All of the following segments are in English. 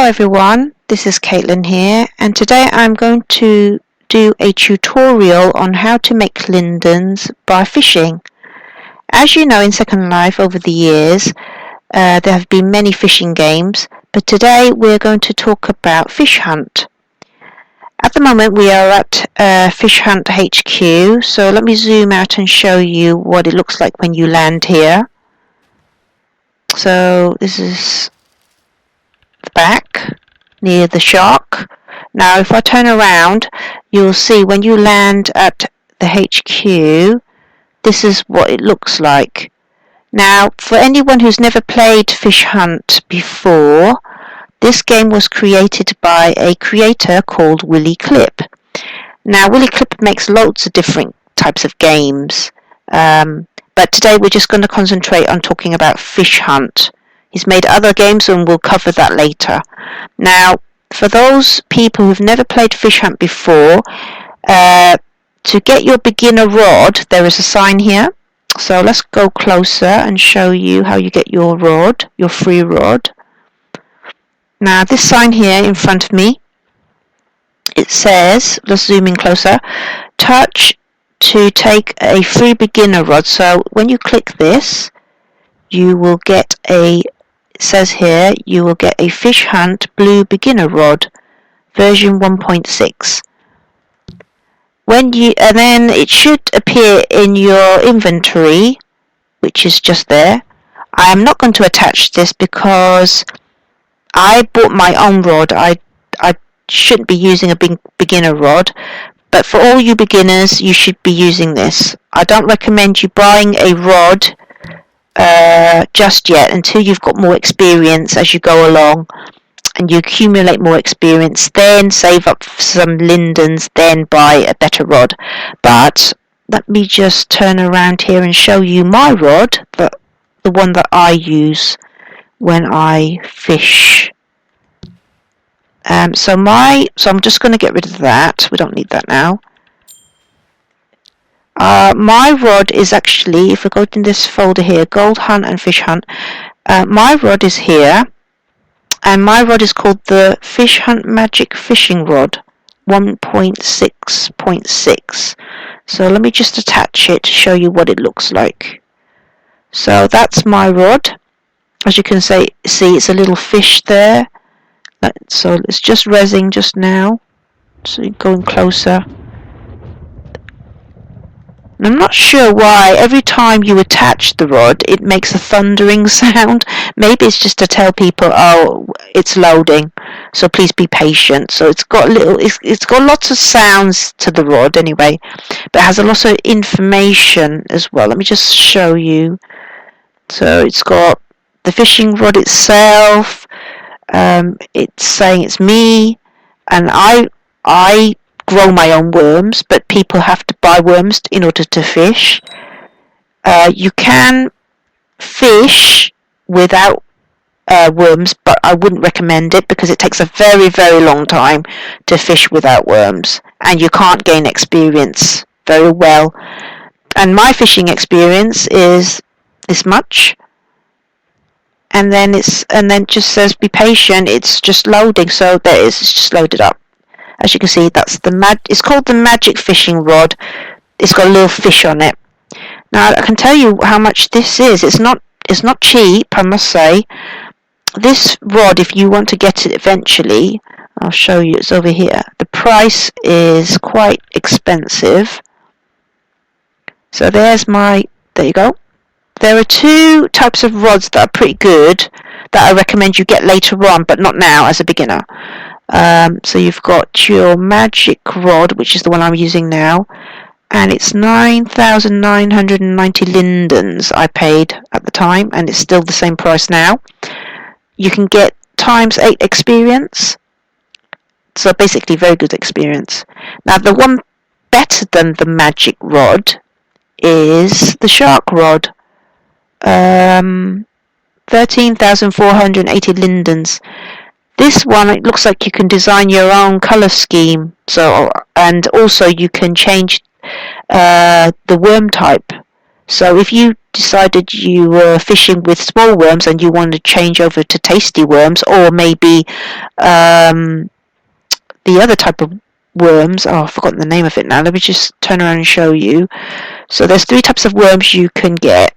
everyone, this is Caitlin here, and today I'm going to do a tutorial on how to make lindens by fishing. As you know, in Second Life over the years there have been many fishing games, but today we're going to talk about Fish Hunt. At the moment we are at Fish Hunt HQ, so let me zoom out and show you what it looks like when you land here. So this is the back near the shark. Now if I turn around, you'll see when you land at the HQ, this is what it looks like. Now for anyone who's never played Fish Hunt before, this game was created by a creator called Willy Clip. Now Willy Clip makes loads of different types of games, but today we're just going to concentrate on talking about Fish Hunt. He's made other games and we'll cover that later. Now, for those people who've never played Fish Hunt before, to get your beginner rod, there is a sign here. So let's go closer and show you how you get your rod, your free rod. Now, this sign here in front of me, it says, let's zoom in closer, touch to take a free beginner rod. So when you click this, you will get it says here, you will get a Fish Hunt Blue Beginner Rod, version 1.6. And then it should appear in your inventory, which is just there. I am not going to attach this because I bought my own rod. I shouldn't be using a big beginner rod, but for all you beginners, you should be using this. I don't recommend you buying a rod just yet until you've got more experience as you go along and you accumulate more experience, then save up some lindens, then buy a better rod. But let me just turn around here and show you my rod, the one that I use when I fish. So I'm just going to get rid of that. We don't need that now. My rod is actually, if we go in this folder here, Gold Hunt and Fish Hunt, my rod is here, and my rod is called the Fish Hunt Magic Fishing Rod 1.6.6. So let me just attach it to show you what it looks like. So that's my rod. As you can see, it's a little fish there. So it's just rezzing just now. So going closer. I'm not sure why every time you attach the rod it makes a thundering sound. Maybe it's just to tell people, oh, it's loading, so please be patient. So it's got lots of sounds to the rod anyway, but it has a lot of information as well. Let me just show you. So it's got the fishing rod itself. It's saying it's me, and I grow my own worms, but people have to buy worms in order to fish. You can fish without worms, but I wouldn't recommend it because it takes a very, very long time to fish without worms, and you can't gain experience very well. And my fishing experience is this much, and then it just says be patient. It's just loading, so there it is. It's just loaded up. As you can see, that's it's called the Magic Fishing Rod. It's got a little fish on it. Now I can tell you how much this is. It's not cheap, I must say. This rod, if you want to get it eventually, I'll show you. It's over here. The price is quite expensive. So there you go. There are two types of rods that are pretty good that I recommend you get later on, but not now as a beginner. So you've got your magic rod, which is the one I'm using now, and it's 9,990 lindens I paid at the time, and it's still the same price now. You can get ×8 experience, so basically very good experience. Now the one better than the magic rod is the shark rod, 13,480 lindens. This one, it looks like you can design your own color scheme. So, and also you can change the worm type. So if you decided you were fishing with small worms and you wanted to change over to tasty worms, or maybe the other type of worms, I've forgotten the name of it now, let me just turn around and show you. So there's 3 types of worms you can get,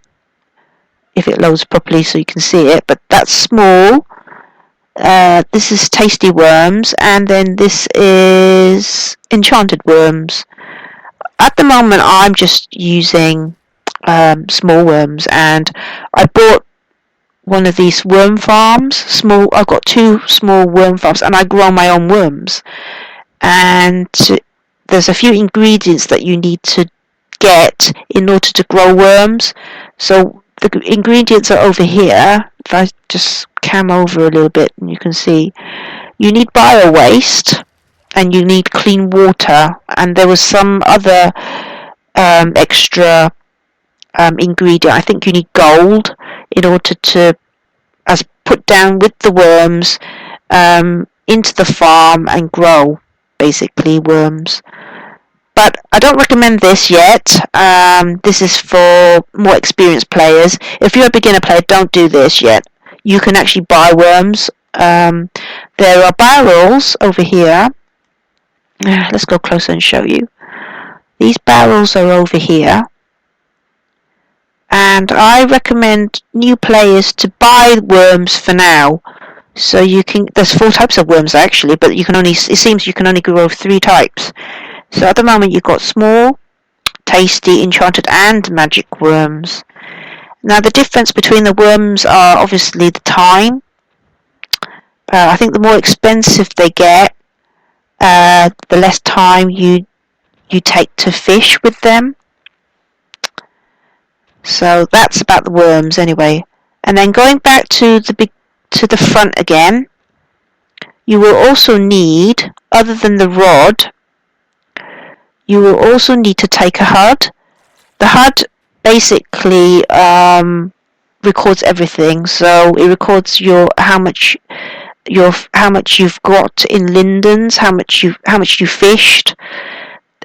if it loads properly so you can see it, but that's small. This is tasty worms, and then this is enchanted worms. At the moment I'm just using small worms, and I bought one of these worm farms. I've got 2 small worm farms, and I grow my own worms. And there's a few ingredients that you need to get in order to grow worms. So the ingredients are over here. If I just cam over a little bit, and you can see, you need bio waste, and you need clean water, and there was some other extra ingredient. I think you need gold in order to, as put down with the worms into the farm and grow basically worms. But I don't recommend this yet. This is for more experienced players. If you're a beginner player, don't do this yet. You can actually buy worms. There are barrels over here. Let's go closer and show you. These barrels are over here. And I recommend new players to buy worms for now. So you can, there's 4 types of worms actually, but it seems you can only grow 3 types. So at the moment you've got small, tasty, enchanted and magic worms. Now the difference between the worms are obviously the time. I think the more expensive they get, the less time you take to fish with them. So that's about the worms anyway. And then going back to the front again, you will also need, other than the rod, you will also need to take a HUD. The HUD basically records everything. So it records how much you've got in lindens, how much you fished.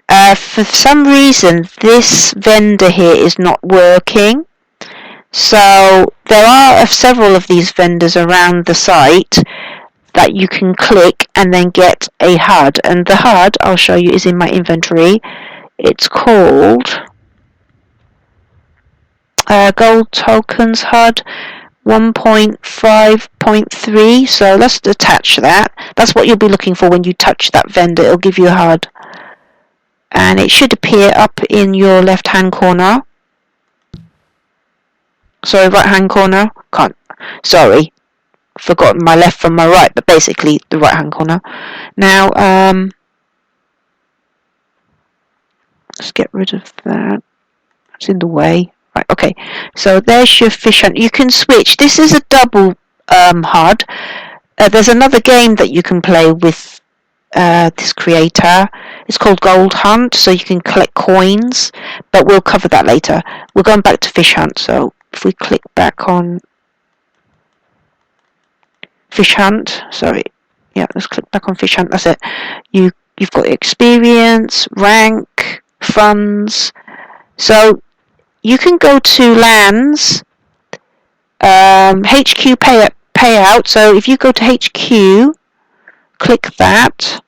For some reason, this vendor here is not working. So there are several of these vendors around the site that you can click and then get a HUD. And the HUD, I'll show you, is in my inventory. It's called Gold Tokens HUD 1.5.3. So let's attach that. That's what you'll be looking for when you touch that vendor. It'll give you a HUD. And it should appear up in your left hand corner. Sorry, right hand corner. Sorry, forgotten my left from my right, but basically the right hand corner. Now, let's get rid of that. It's in the way. Right, okay. So there's your fish hunt. You can switch. This is a double HUD. There's another game that you can play with this creator. It's called Gold Hunt, so you can collect coins, but we'll cover that later. We're going back to Fish Hunt, so if we click back on Fish Hunt, let's click back on Fish Hunt. That's it. You've got experience, rank, funds. So you can go to lands, HQ payout. So if you go to HQ, click that.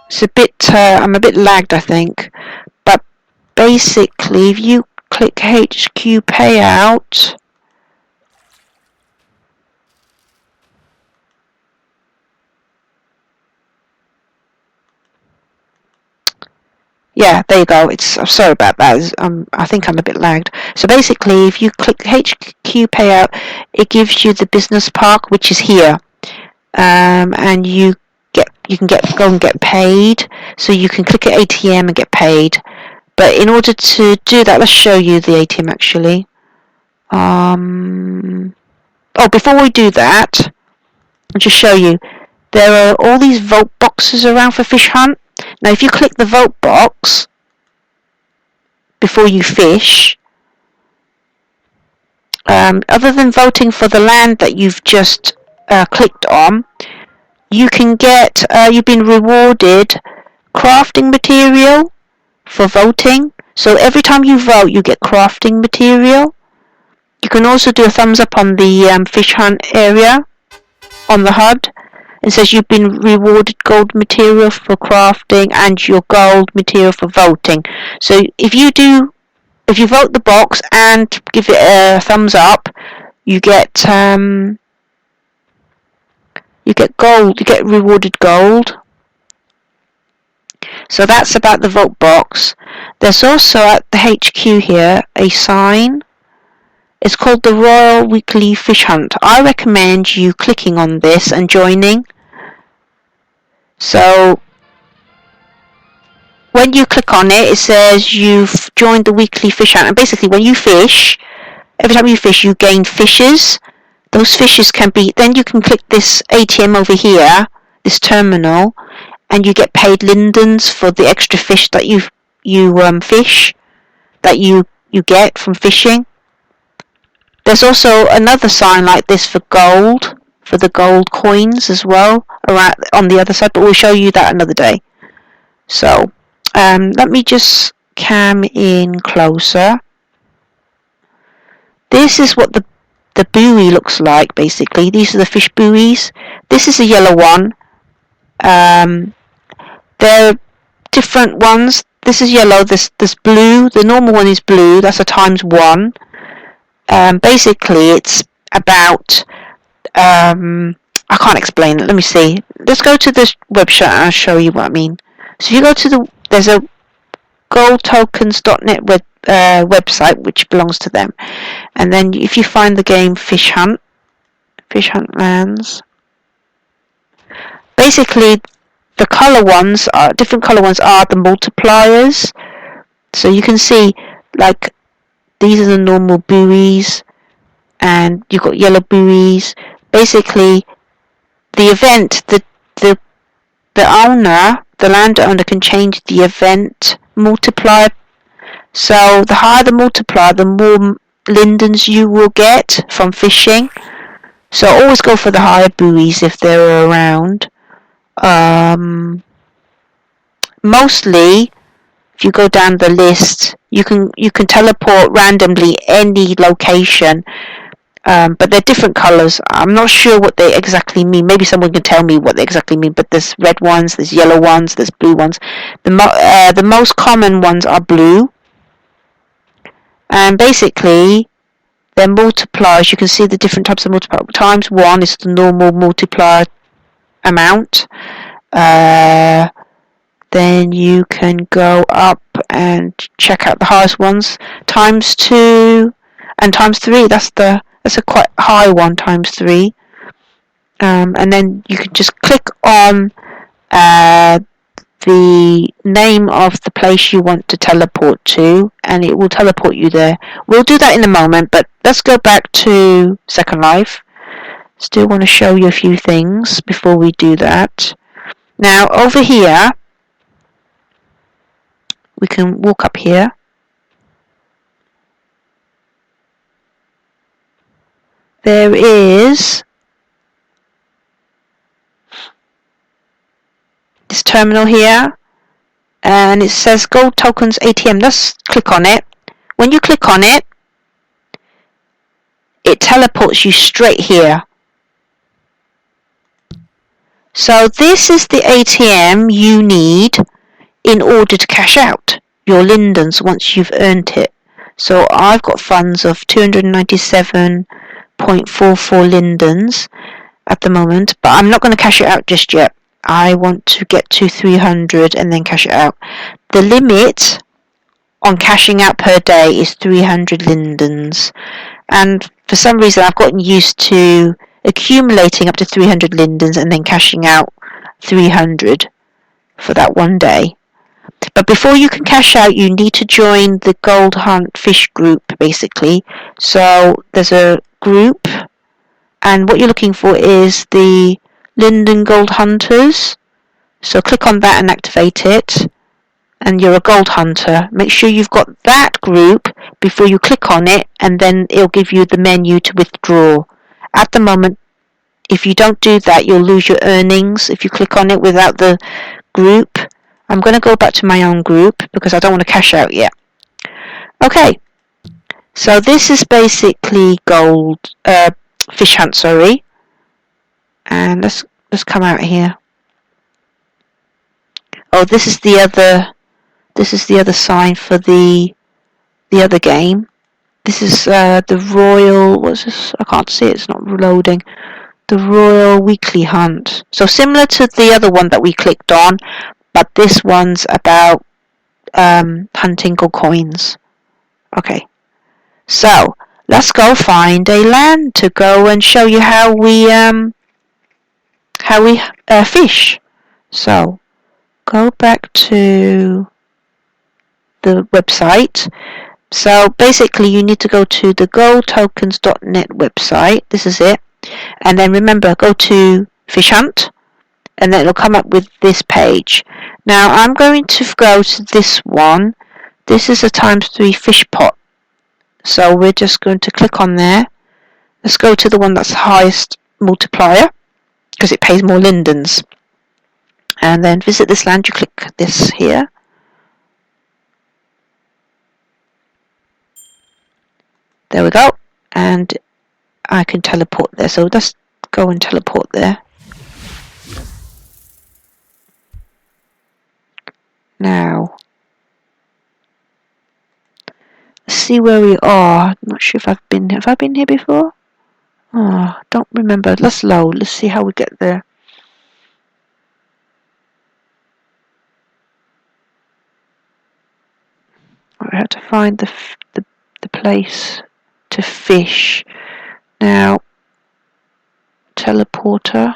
It's a bit, I'm a bit lagged, I think. But basically, if you click HQ payout, yeah, there you go. I'm sorry about that. I think I'm a bit lagged. So basically, if you click HQ payout, it gives you the business park, which is here, and you can go and get paid. So you can click at ATM and get paid. But in order to do that, let's show you the ATM actually. Before we do that, I'll just show you. There are all these vote boxes around for Fish Hunt. Now, if you click the vote box before you fish, other than voting for the land that you've just clicked on, you can get, you've been rewarded crafting material for voting. So every time you vote, you get crafting material. You can also do a thumbs up on the fish hunt area on the HUD. It says you've been rewarded gold material for crafting and your gold material for voting. So if you vote the box and give it a thumbs up, you get gold. You get rewarded gold. So that's about the vote box. There's also at the HQ here a sign. It's called the Royal Weekly Fish Hunt. I recommend you clicking on this and joining. So when you click on it, it says you've joined the weekly fish hunt. And basically when you fish, every time you fish, you gain fishes. Those fishes can be, then you can click this ATM over here, this terminal, and you get paid lindens for the extra fish that you fish, that you get from fishing. There's also another sign like this for gold, for the gold coins as well, around on the other side, but we'll show you that another day. So, let me just cam in closer. This is what the buoy looks like, basically. These are the fish buoys. This is a yellow one. There are different ones. This is yellow, this blue. The normal one is blue, that's a ×1. Basically, it's about, I can't explain it. Let me see. Let's go to this website and I'll show you what I mean. So if you go to there's a goldtokens.net website which belongs to them. And then if you find the game Fish Hunt Lands, basically the different color ones are the multipliers. So you can see, like, these are the normal buoys, and you've got yellow buoys. Basically, the event, the landowner can change the event multiplier. So the higher the multiplier, the more lindens you will get from fishing. So always go for the higher buoys if they're around. Mostly, if you go down the list, you can teleport randomly any location, but they're different colors. I'm not sure what they exactly mean. Maybe someone can tell me what they exactly mean. But there's red ones, there's yellow ones, there's blue ones. The most common ones are blue, and basically they're multipliers. You can see the different types of multiplier. ×1 is the normal multiplier amount. Then you can go up and check out the highest ones. ×2 and ×3. That's a quite high one, ×3. And then you can just click on the name of the place you want to teleport to, and it will teleport you there. We'll do that in a moment, but let's go back to Second Life. Still want to show you a few things before we do that. Now over here, we can walk up here. There is this terminal here, and it says Gold Tokens ATM. Let's click on it. When you click on it, it teleports you straight here. So this is the ATM you need in order to cash out your lindens once you've earned it. So I've got funds of 297.44 lindens at the moment, but I'm not going to cash it out just yet. I want to get to 300 and then cash it out. The limit on cashing out per day is 300 lindens, and for some reason I've gotten used to accumulating up to 300 lindens and then cashing out 300 for that one day. But before you can cash out, you need to join the Gold Hunt Fish group, basically. So there's a group, and what you're looking for is the Linden Gold Hunters. So click on that and activate it, and you're a gold hunter. Make sure you've got that group before you click on it, and then it'll give you the menu to withdraw. At the moment, if you don't do that, you'll lose your earnings if you click on it without the group. I'm going to go back to my own group because I don't want to cash out yet. Okay, so this is basically gold, fish hunt, sorry. And let's come out here. Oh, this is the other sign for the other game. This is the Royal, what's this? I can't see it, it's not loading. The Royal Weekly Hunt. So similar to the other one that we clicked on, but this one's about hunting gold coins. Okay, so let's go find a land to go and show you how we fish. So go back to the website. So basically you need to go to the goldtokens.net website. This is it. And then remember, go to fish hunt and then it'll come up with this page. Now I'm going to go to this one. This is a ×3 fish pot. So we're just going to click on there. Let's go to the one that's the highest multiplier because it pays more lindens. And then visit this land. You click this here. There we go. And I can teleport there. So let's go and teleport there. Now, let's see where we are. I'm not sure if have I been here before? Oh, don't remember. Let's load. Let's see how we get there. I have to find the place to fish. Now, teleporter.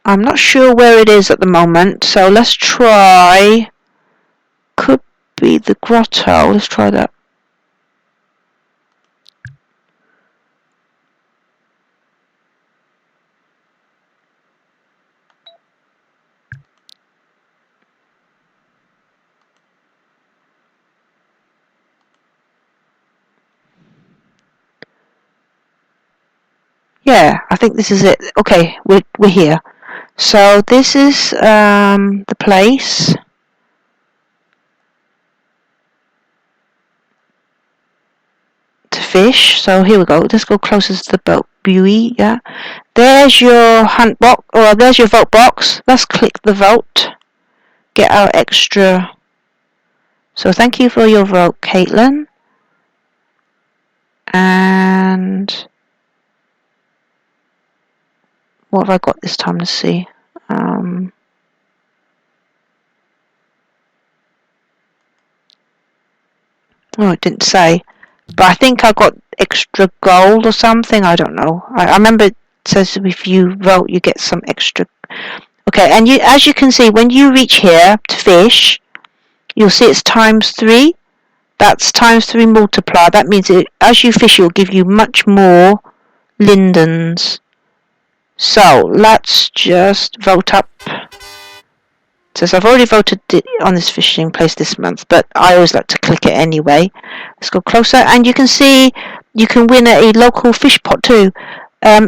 I'm not sure where it is at the moment, so let's try. Could be the grotto. Let's try that. Yeah, I think this is it. Okay, we're here. So this is the place. To fish. So here we go. Let's go closest to the boat. Buoy, yeah. There's your hunt box, or there's your vote box. Let's click the vote. Get our extra. So thank you for your vote, Caitlin. And what have I got this time? Let's see. Oh, it didn't say. But I think I got extra gold or something. I don't know. I remember it says if you vote, you get some extra. Okay, and as you can see, when you reach here to fish, you'll see it's ×3. That's ×3 multiplier. That means as you fish, it will give you much more lindens. So let's just vote up. Says I've already voted on this fishing place this month, but I always like to click it anyway. Let's go closer, and you can see you can win a local fish pot too. As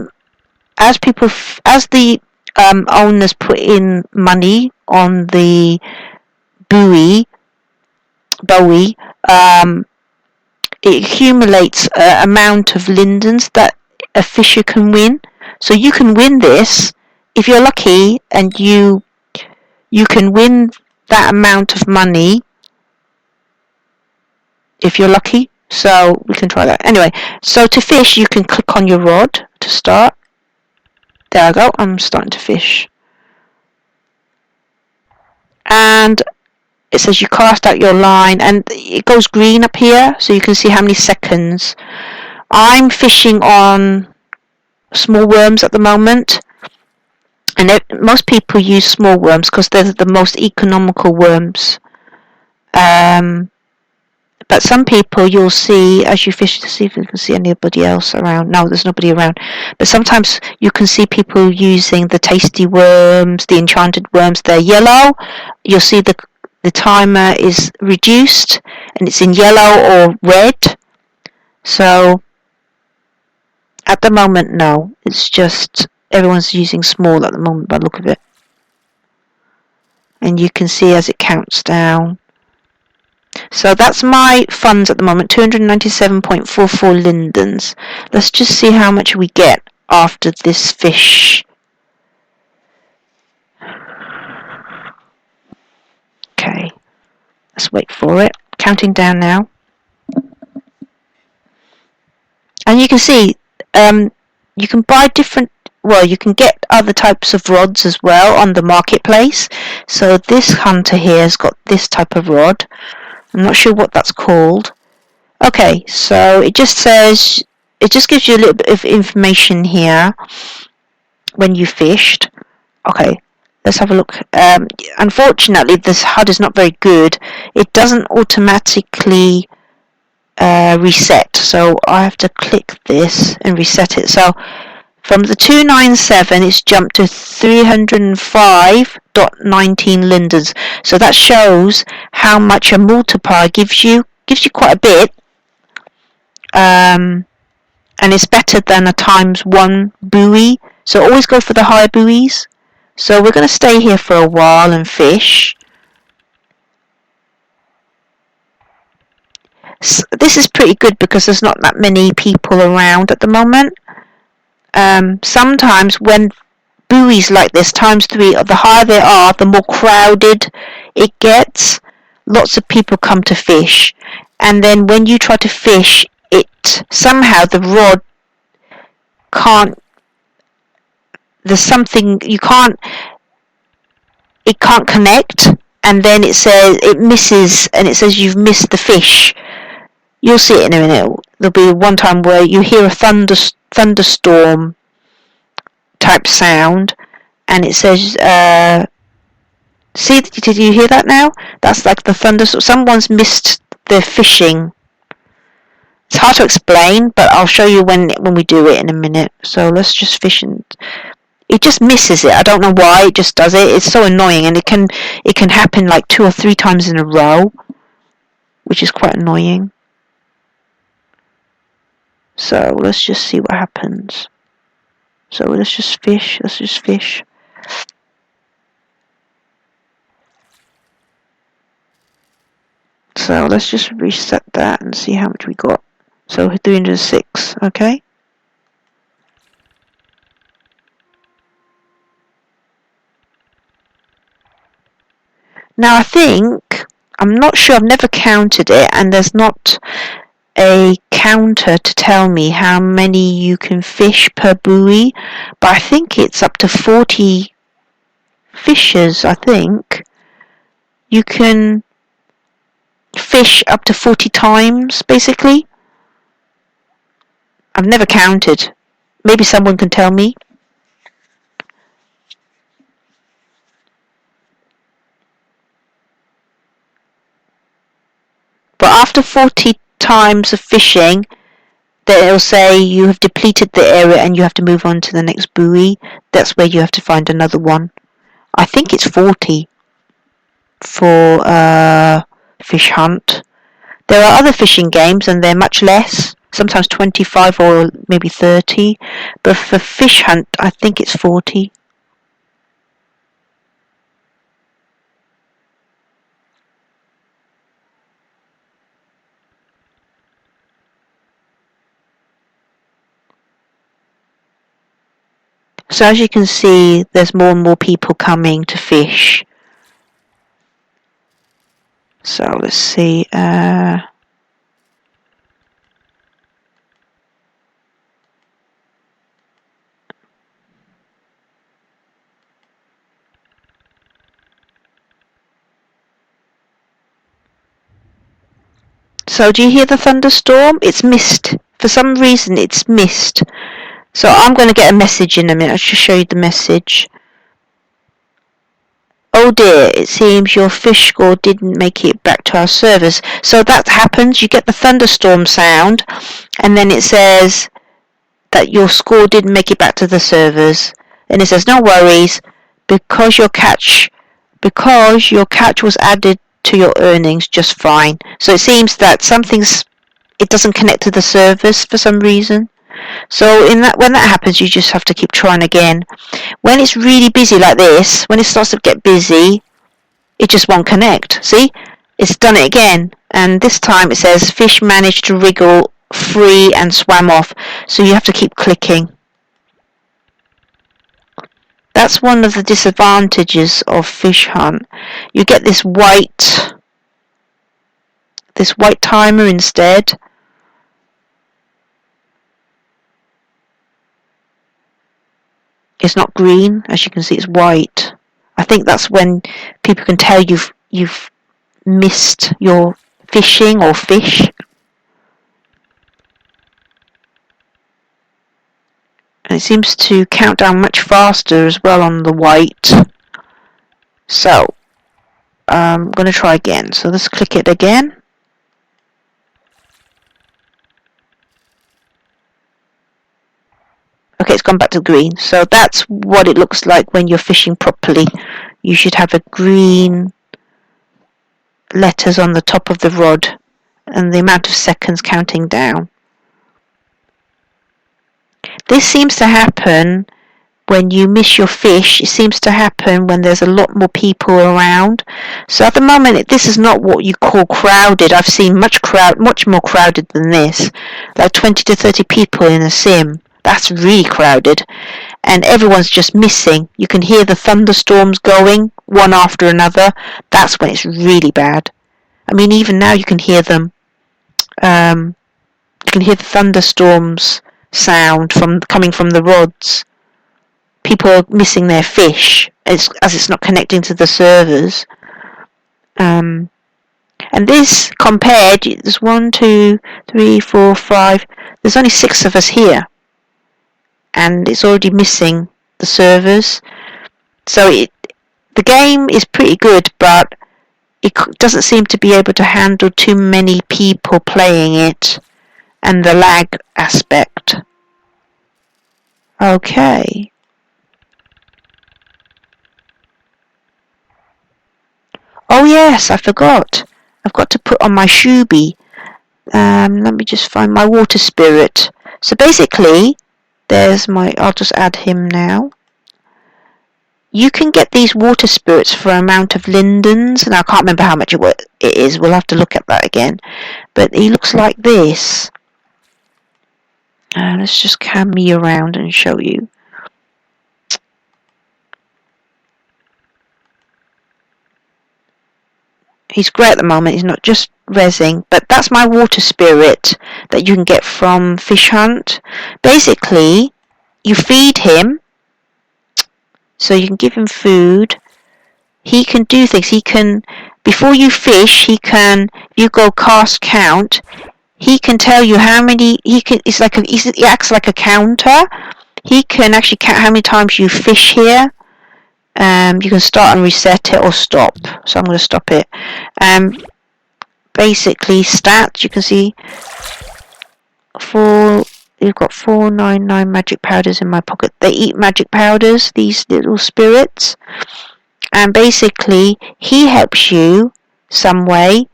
the owners put in money on the buoy, it accumulates an amount of lindens that a fisher can win. So you can win this if you're lucky, and you can win that amount of money if you're lucky. So we can try that. Anyway, so to fish, you can click on your rod to start. There I go. I'm starting to fish. And it says you cast out your line, and it goes green up here, so you can see how many seconds. I'm fishing on small worms at the moment. And most people use small worms because they're the most economical worms. But some people you'll see as you fish to see if you can see anybody else around. No, there's nobody around. But sometimes you can see people using the tasty worms, the enchanted worms. They're yellow. You'll see the timer is reduced and it's in yellow or red. So at the moment, no. It's just everyone's using small at the moment by the look of it. And you can see as it counts down. So that's my funds at the moment, 297.44 lindens. Let's just see how much we get after this fish. Okay, let's wait for it. Counting down now. And you can see you can buy you can get other types of rods as well on the marketplace. So this hunter here has got this type of rod. I'm not sure what that's called. Okay, so it just gives you a little bit of information here when you fished. Okay, let's have a look. Unfortunately, this HUD is not very good. It doesn't automatically reset, so I have to click this and reset it. So from the 297, it's jumped to 305.19 lindens. So that shows how much a multiplier gives you. Gives you quite a bit. And it's better than a ×1 buoy. So always go for the higher buoys. So we're going to stay here for a while and fish. So this is pretty good because there's not that many people around at the moment. Sometimes when buoys like this ×3, the higher they are, the more crowded it gets. Lots of people come to fish, and then when you try to fish it, somehow the rod can't. There's something it can't connect, and then it says it misses, and it says you've missed the fish. You'll see it in a minute. There'll be one time where you hear a thunderstorm type sound, and it says, see, did you hear that now? That's like the thunderstorm. Someone's missed their fishing. It's hard to explain, but I'll show you when we do it in a minute. So let's just fish, and it just misses it. I don't know why it just does it. It's so annoying, and it can happen like 2 or 3 times in a row, which is quite annoying. So let's just see what happens. So let's just fish. So let's just reset that and see how much we got. So 306, okay. Now I'm not sure, I've never counted it, and there's not a counter to tell me how many you can fish per buoy, but I think it's up to 40 fishes. I think you can fish up to 40 times, basically. I've never counted. Maybe someone can tell me. But after 40 times of fishing, then it'll say you have depleted the area and you have to move on to the next buoy. That's where you have to find another one. I think it's 40 for fish hunt. There are other fishing games and they're much less, sometimes 25 or maybe 30, but for fish hunt I think it's 40. So as you can see, there's more and more people coming to fish. So let's see. So do you hear the thunderstorm? It's missed. For some reason it's missed. So I'm going to get a message in a minute. I'll just show you the message. Oh dear, it seems your fish score didn't make it back to our servers. So that happens. You get the thunderstorm sound, and then it says that your score didn't make it back to the servers. And it says, no worries, because your catch was added to your earnings just fine. So it seems that something's it doesn't connect to the servers for some reason. So when that happens, you just have to keep trying again. When it's really busy like this, when it starts to get busy, it just won't connect. See? It's done it again. And this time it says fish managed to wriggle free and swam off. So you have to keep clicking. That's one of the disadvantages of Fish Hunt. You get this white timer instead. It's not green, as you can see, it's white. I think that's when people can tell you've missed your fishing or fish. And it seems to count down much faster as well on the white. So I'm going to try again. So let's click it again. Okay, it's gone back to green. So that's what it looks like when you're fishing properly. You should have a green letters on the top of the rod and the amount of seconds counting down. This seems to happen when you miss your fish. It seems to happen when there's a lot more people around. So at the moment, this is not what you call crowded. I've seen much more crowded than this, like 20 to 30 people in a sim. That's really crowded, and everyone's just missing. You can hear the thunderstorms going one after another. That's when it's really bad. I mean, even now you can hear them. You can hear the thunderstorms sound coming from the rods. People are missing their fish as it's not connecting to the servers. And this compared, there's 1, 2, 3, 4, 5. There's only 6 of us here, and it's already missing the servers. So the game is pretty good, but it doesn't seem to be able to handle too many people playing it, and the lag aspect. Okay. Oh yes, I forgot. I've got to put on my Shubi. Let me just find my water spirit. So basically, I'll just add him now. You can get these water spirits for an amount of lindens, and I can't remember how much it is. We'll have to look at that again. But he looks like this. Let's just cam me around and show you. He's great at the moment. He's not just rezzing, but that's my water spirit that you can get from Fish Hunt. Basically, you feed him, so you can give him food. He can do things. He can, before you fish, if you go cast count, he can tell you how many. He acts like a counter. He can actually count how many times you fish here. You can start and reset it or stop. So I'm going to stop it. Basically, stats, you can see you've got 499 magic powders in my pocket. They eat magic powders, these little spirits. And basically, he helps you some way.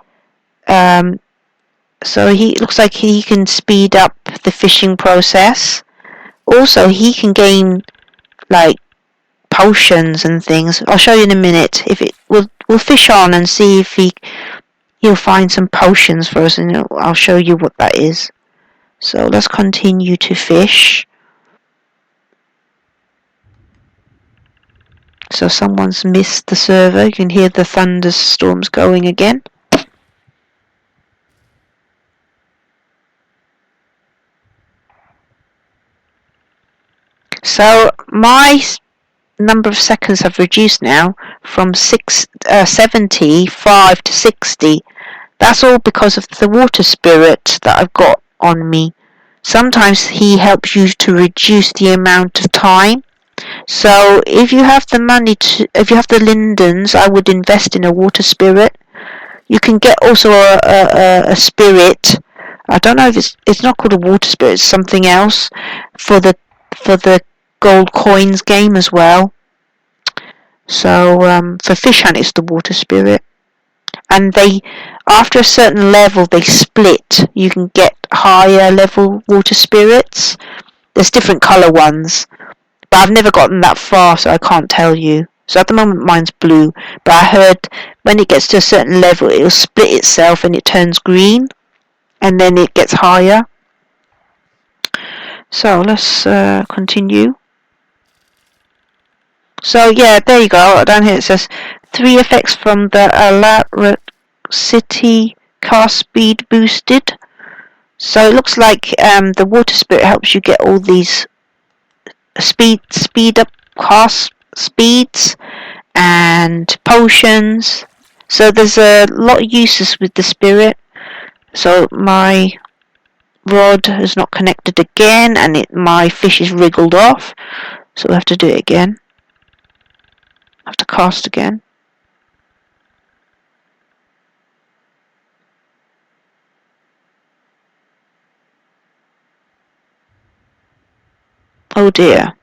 So it looks like he can speed up the fishing process. Also, he can gain like potions and things. I'll show you in a minute. We'll fish on and see if he'll find some potions for us, and I'll show you what that is. So let's continue to fish. So someone's missed the server. You can hear the thunderstorms going again. So my number of seconds have reduced now from 75 to 60. That's all because of the water spirit that I've got on me. Sometimes he helps you to reduce the amount of time. So if you have the money if you have the lindens, I would invest in a water spirit. You can get also a spirit. I don't know if it's not called a water spirit. It's something else for the gold coins game as well. So for Fish Hunt, it's the water spirit, and they After a certain level, they split. You can get higher level water spirits. There's different colour ones, but I've never gotten that far, so I can't tell you. So at the moment, mine's blue, but I heard when it gets to a certain level, it'll split itself and it turns green, and then it gets higher. So let's continue. So yeah, there you go. Down here it says 3 effects from the elaborate city car speed boosted. So it looks like the water spirit helps you get all these speed up car speeds and potions. So there's a lot of uses with the spirit. So my rod is not connected again, and my fish is wriggled off. So we'll have to do it again. I have to cast again. Oh dear.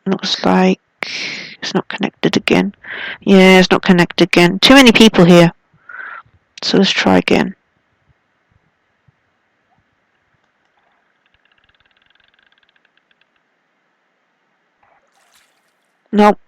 Looks like it's not connected again. Yeah, it's not connected again. Too many people here. So let's try again. Nope.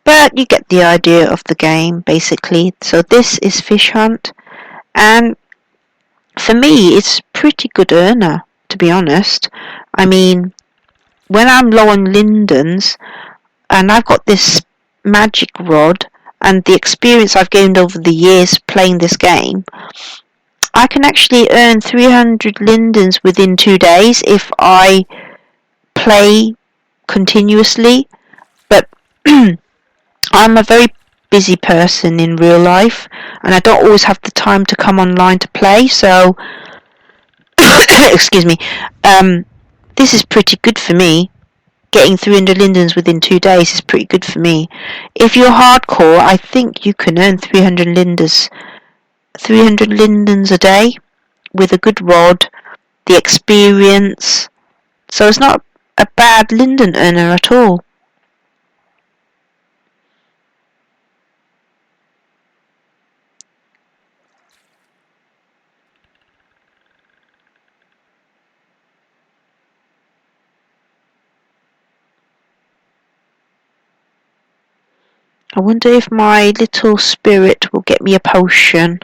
But you get the idea of the game, basically. So this is Fish Hunt, and for me, it's pretty good earner, to be honest. I mean, when I'm low on lindens, and I've got this magic rod, and the experience I've gained over the years playing this game, I can actually earn 300 lindens within 2 days if I play continuously. But I'm a very busy person in real life, and I don't always have the time to come online to play, so excuse me, this is pretty good for me. Getting 300 lindens within 2 days is pretty good for me. If you're hardcore, I think you can earn 300 lindens a day with a good rod, the experience. So it's not a bad linden earner at all. I wonder if my little spirit will get me a potion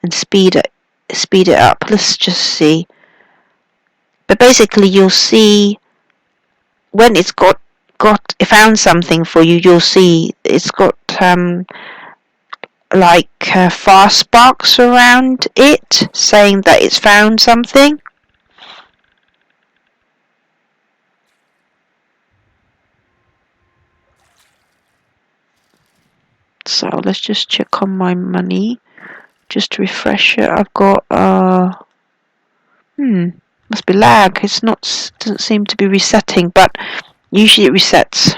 and speed it up. Let's just see. But basically, you'll see when it's got found something for you. You'll see it's got like fast sparks around it, saying that it's found something. So let's just check on my money, just to refresh it. I've got must be lag. It's not doesn't seem to be resetting, but usually it resets.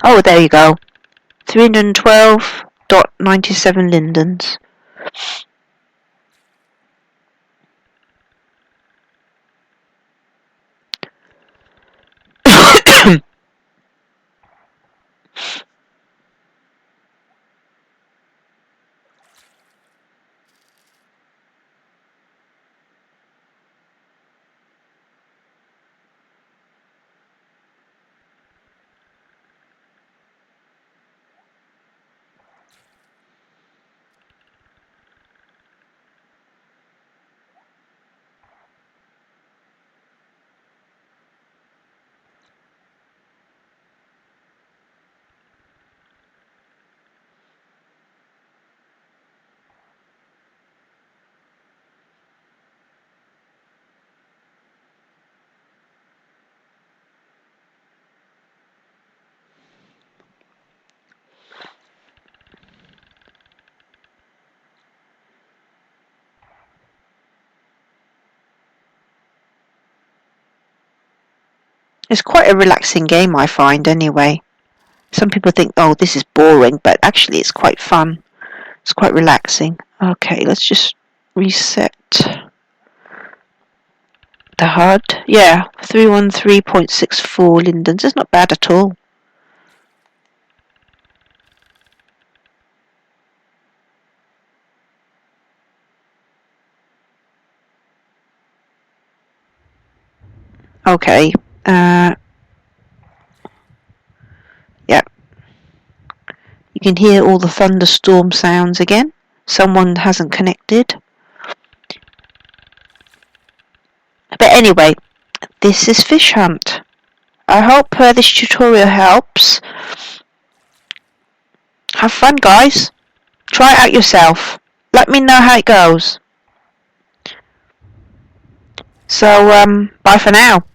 Oh, there you go. 312.97 lindens. It's quite a relaxing game, I find, anyway. Some people think, oh, this is boring, but actually it's quite fun. It's quite relaxing. Okay, let's just reset the HUD. Yeah, 313.64 Lindens. It's not bad at all. Okay. Yeah. You can hear all the thunderstorm sounds again. Someone hasn't connected. But anyway, this is Fish Hunt. I hope this tutorial helps. Have fun, guys. Try it out yourself. Let me know how it goes. So, bye for now.